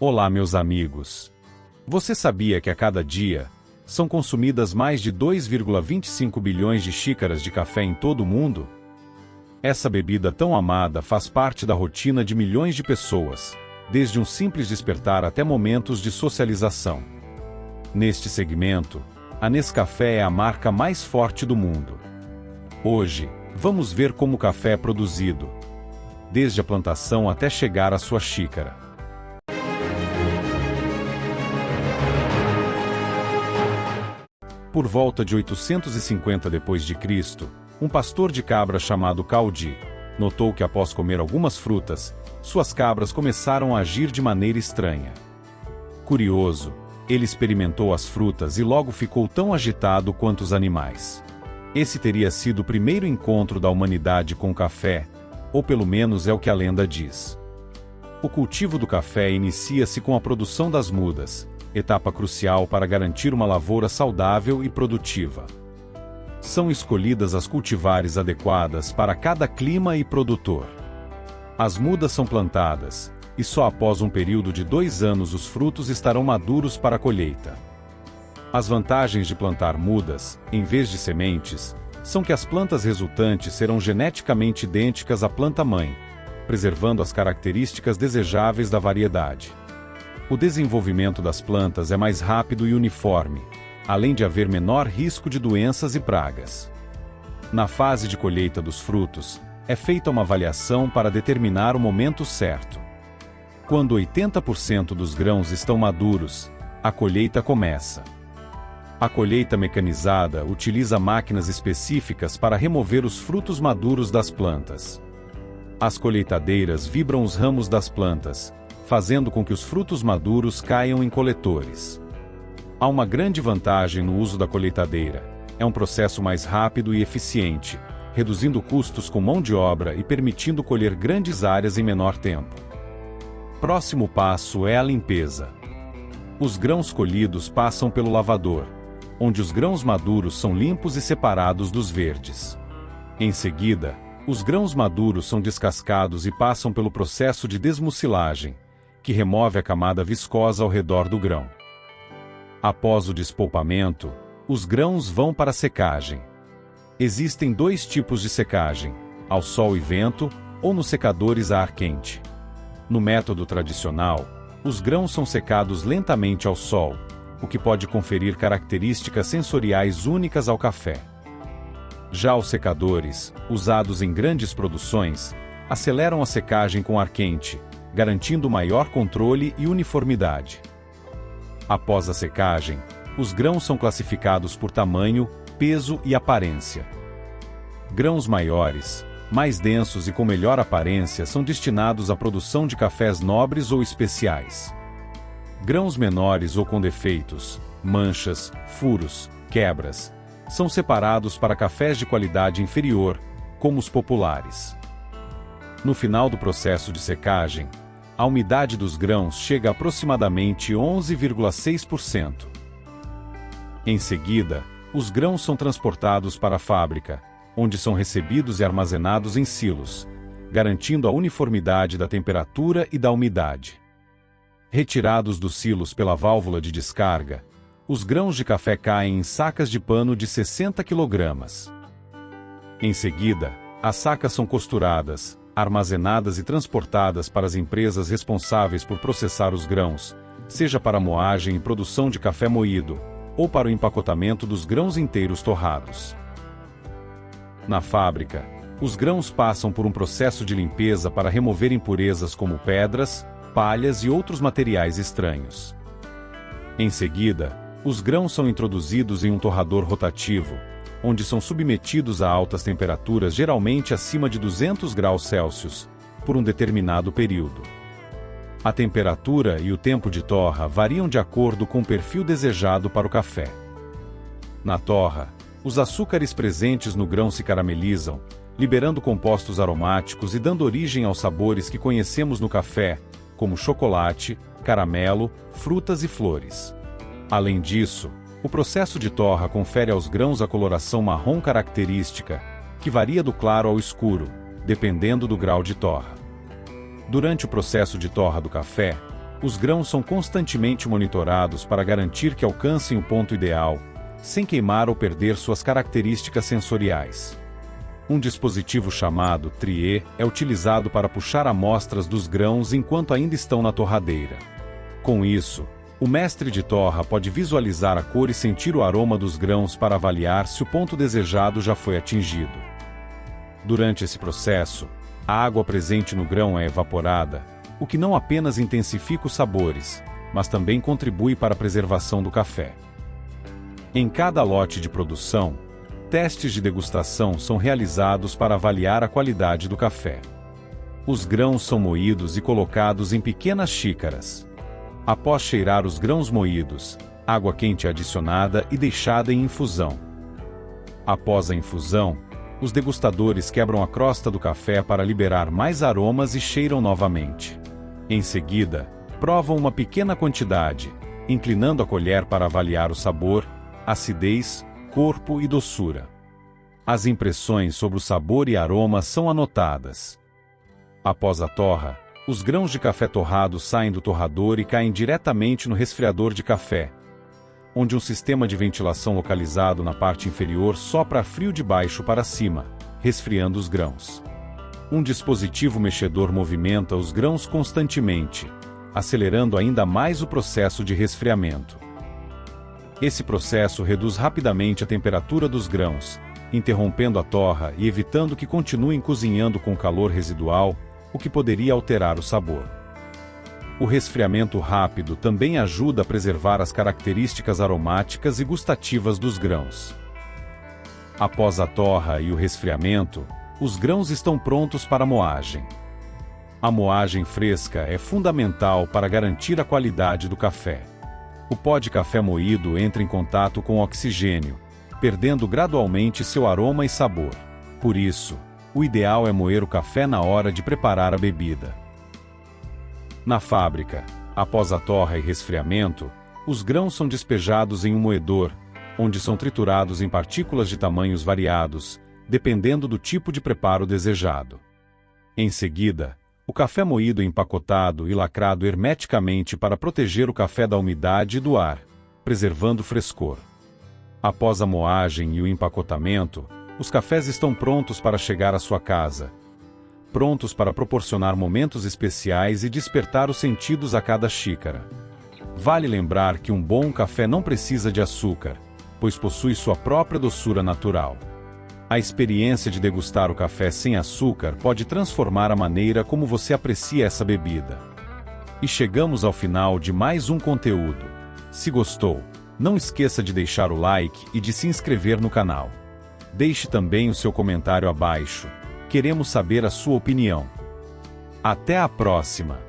Olá, meus amigos! Você sabia que a cada dia são consumidas mais de 2,25 bilhões de xícaras de café em todo o mundo? Essa bebida tão amada faz parte da rotina de milhões de pessoas, desde um simples despertar até momentos de socialização. Neste segmento, a Nescafé é a marca mais forte do mundo. Hoje, vamos ver como o café é produzido, desde a plantação até chegar à sua xícara. Por volta de 850 d.C., um pastor de cabra chamado Caldi notou que após comer algumas frutas, suas cabras começaram a agir de maneira estranha. Curioso, ele experimentou as frutas e logo ficou tão agitado quanto os animais. Esse teria sido o primeiro encontro da humanidade com o café, ou pelo menos é o que a lenda diz. O cultivo do café inicia-se com a produção das mudas, etapa crucial para garantir uma lavoura saudável e produtiva. São escolhidas as cultivares adequadas para cada clima e produtor. As mudas são plantadas, e só após um período de 2 anos os frutos estarão maduros para a colheita. As vantagens de plantar mudas, em vez de sementes, são que as plantas resultantes serão geneticamente idênticas à planta-mãe, preservando as características desejáveis da variedade. O desenvolvimento das plantas é mais rápido e uniforme, além de haver menor risco de doenças e pragas. Na fase de colheita dos frutos, é feita uma avaliação para determinar o momento certo. Quando 80% dos grãos estão maduros, a colheita começa. A colheita mecanizada utiliza máquinas específicas para remover os frutos maduros das plantas. As colheitadeiras vibram os ramos das plantas, fazendo com que os frutos maduros caiam em coletores. Há uma grande vantagem no uso da colheitadeira. É um processo mais rápido e eficiente, reduzindo custos com mão de obra e permitindo colher grandes áreas em menor tempo. Próximo passo é a limpeza. Os grãos colhidos passam pelo lavador, onde os grãos maduros são limpos e separados dos verdes. Em seguida, os grãos maduros são descascados e passam pelo processo de desmucilagem, que remove a camada viscosa ao redor do grão. Após o despolpamento, os grãos vão para a secagem. Existem 2 tipos de secagem, ao sol e vento, ou nos secadores a ar quente. No método tradicional, os grãos são secados lentamente ao sol, o que pode conferir características sensoriais únicas ao café. Já os secadores, usados em grandes produções, aceleram a secagem com ar quente, garantindo maior controle e uniformidade. Após a secagem, os grãos são classificados por tamanho, peso e aparência. Grãos maiores, mais densos e com melhor aparência são destinados à produção de cafés nobres ou especiais. Grãos menores ou com defeitos, manchas, furos, quebras, são separados para cafés de qualidade inferior, como os populares. No final do processo de secagem, a umidade dos grãos chega a aproximadamente 11,6%. Em seguida, os grãos são transportados para a fábrica, onde são recebidos e armazenados em silos, garantindo a uniformidade da temperatura e da umidade. Retirados dos silos pela válvula de descarga, os grãos de café caem em sacas de pano de 60 kg. Em seguida, as sacas são costuradas, armazenadas e transportadas para as empresas responsáveis por processar os grãos, seja para moagem e produção de café moído, ou para o empacotamento dos grãos inteiros torrados. Na fábrica, os grãos passam por um processo de limpeza para remover impurezas como pedras, palhas e outros materiais estranhos. Em seguida, os grãos são introduzidos em um torrador rotativo, onde são submetidos a altas temperaturas geralmente acima de 200 graus Celsius, por um determinado período. A temperatura e o tempo de torra variam de acordo com o perfil desejado para o café. Na torra, os açúcares presentes no grão se caramelizam, liberando compostos aromáticos e dando origem aos sabores que conhecemos no café, como chocolate, caramelo, frutas e flores. Além disso, o processo de torra confere aos grãos a coloração marrom característica, que varia do claro ao escuro, dependendo do grau de torra. Durante o processo de torra do café, Os grãos são constantemente monitorados para garantir que alcancem o ponto ideal, sem queimar ou perder suas características sensoriais. Um dispositivo chamado trier é utilizado para puxar amostras dos grãos enquanto ainda estão na torradeira. Com isso, o mestre de torra pode visualizar a cor e sentir o aroma dos grãos para avaliar se o ponto desejado já foi atingido. Durante esse processo, a água presente no grão é evaporada, o que não apenas intensifica os sabores, mas também contribui para a preservação do café. Em cada lote de produção, testes de degustação são realizados para avaliar a qualidade do café. Os grãos são moídos e colocados em pequenas xícaras. Após cheirar os grãos moídos, água quente é adicionada e deixada em infusão. Após a infusão, os degustadores quebram a crosta do café para liberar mais aromas e cheiram novamente. Em seguida, provam uma pequena quantidade, inclinando a colher para avaliar o sabor, acidez, corpo e doçura. As impressões sobre o sabor e aroma são anotadas. Após a torra, os grãos de café torrado saem do torrador e caem diretamente no resfriador de café, onde um sistema de ventilação localizado na parte inferior sopra frio de baixo para cima, resfriando os grãos. Um dispositivo mexedor movimenta os grãos constantemente, acelerando ainda mais o processo de resfriamento. Esse processo reduz rapidamente a temperatura dos grãos, interrompendo a torra e evitando que continuem cozinhando com calor residual, o que poderia alterar o sabor. O resfriamento rápido também ajuda a preservar as características aromáticas e gustativas dos grãos. Após a torra e o resfriamento, os grãos estão prontos para a moagem. A moagem fresca é fundamental para garantir a qualidade do café. O pó de café moído entra em contato com o oxigênio, perdendo gradualmente seu aroma e sabor. Por isso, o ideal é moer o café na hora de preparar a bebida. Na fábrica, após a torra e resfriamento, os grãos são despejados em um moedor, onde são triturados em partículas de tamanhos variados, dependendo do tipo de preparo desejado. Em seguida, o café moído é empacotado e lacrado hermeticamente para proteger o café da umidade e do ar, preservando o frescor. Após a moagem e o empacotamento, os cafés estão prontos para chegar à sua casa, prontos para proporcionar momentos especiais e despertar os sentidos a cada xícara. Vale lembrar que um bom café não precisa de açúcar, pois possui sua própria doçura natural. A experiência de degustar o café sem açúcar pode transformar a maneira como você aprecia essa bebida. E chegamos ao final de mais um conteúdo. Se gostou, não esqueça de deixar o like e de se inscrever no canal. Deixe também o seu comentário abaixo. Queremos saber a sua opinião. Até a próxima!